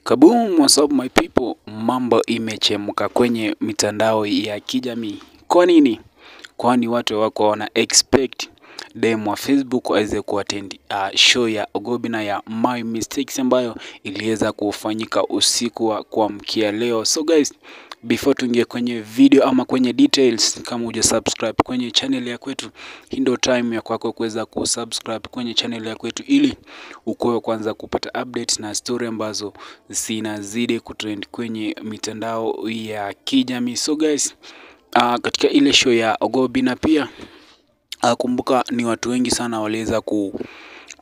Kaboom, what's up my people? Mambo imechemka kwenye mitandao ya kijamii. Kwa nini? Kwani watu wako wana expect dem wa Facebook aweze kuattend show ya Ogobina ya My Mistakes ambayo iliweza kufanyika usiku wa kuamkia leo. So guys, before tuingie kwenye video ama kwenye details, kama huja subscribe kwenye channel ya kwetu, hii ndio time ya kwako kuweza kusubscribe kwenye channel ya kwetu ili ukoe kwanza kupata updates na story ambazo zinazidi kutrend kwenye mitandao ya kijamii. So guys, katika ile show ya Ogobina pia kumbuka ni watu wengi sana waliweza ku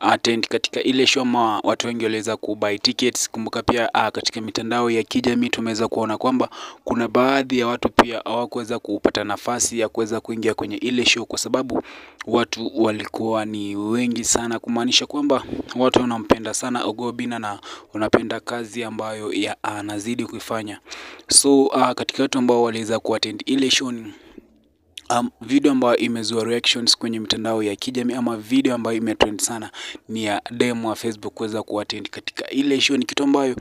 attend katika ile show, ma watu wengi waliweza kubuy tickets. Kumbuka pia katika mitandao ya kijamii tumeweza kuona kwamba kuna baadhi ya watu pia hawakuweza kupata nafasi ya kuweza kuingia kwenye ile show kwa sababu watu walikuwa ni wengi sana, kumaanisha kwamba watu wanampenda sana Ogobina na wanapenda kazi ambayo anazidi kuifanya. So katika watu ambao waliweza kuattend ile show ni video ambayo imezua reactions kwenye mitandao ya kijamii ama video ambayo imetrend sana ni ya dem wa Facebook kuweza kuattend katika ile show. Ni kitu ambayo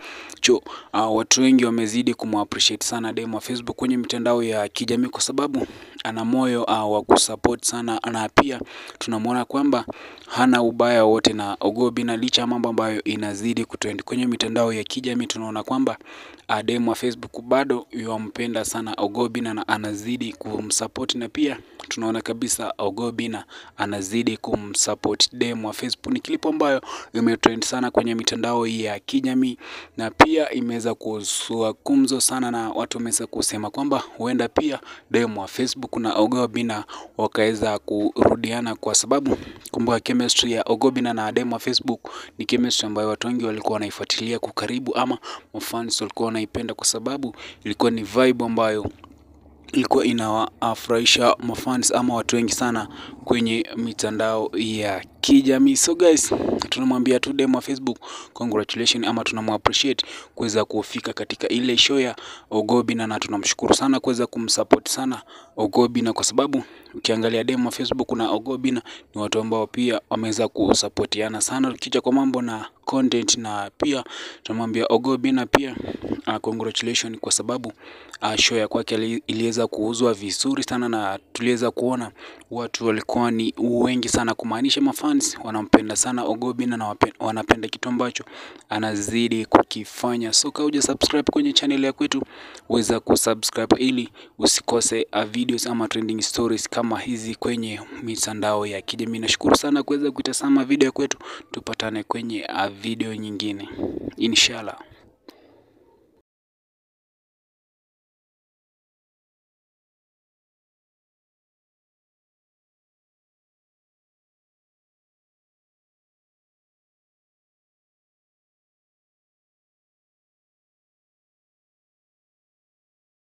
watu wengi wamezidi kumappreciate sana dem wa Facebook kwenye mitandao ya kijamii kwa sababu ana moyo wa kusupport sana, na pia tunamwona kwamba hana ubaya wote na Ogobina licha mambo ambayo inazidi kutrend kwenye mitandao ya kijamii. Tunaona kwamba dem wa Facebook bado yuampenda sana Ogobina na anazidi kumsupport, na pia tunaona kabisa Ogobina anazidi kumsupport dem wa Facebook. Ni klipu ambayo imetrend sana kwenye mitandao ya kijamii na pia imeweza kuzua gumzo sana, na watu wameweza kusema kwamba huenda pia dem wa Facebook na Ogobina wakaweza kurudiana, kwa sababu kumbuka chemistry ya Ogobina na dem wa Facebook ni chemistry ambayo watu wengi walikuwa wanaifuatilia kwa karibu, ama mafans walikuwa wanaipenda kwa sababu ilikuwa ni vibe ambayo ilikuwa inawafurahisha mafans ama watu wengi sana kwenye mitandao ya kijamii. So guys, tunamwambia tu dem wa Facebook congratulations, ama tunamappreciate kuweza kufika katika ile show ya Ogobina, na tunamshukuru sana kuweza kumsupport sana Ogobina kwa sababu ukiangalia dem wa Facebook na Ogobina ni watu ambao pia wameweza kusupportiana sana kicha kwa mambo na content, na pia tunamwambia Ogobina pia congratulations kwa sababu show ya kwake iliweza kuuzwa vizuri sana, na tuliweza kuona watu walikuwa ni wengi sana, kumaanisha mafans wanampenda sana Ogobina na wanapenda kitu ambacho anazidi kukifanya. So kama huja subscribe kwenye channel ya kwetu, weza kusubscribe ili usikose videos ama trending stories kama hizi kwenye mitandao ya kijamii. Nashukuru sana kuweza kutazama video kwetu, tupatane kwenye video nyingine inshallah.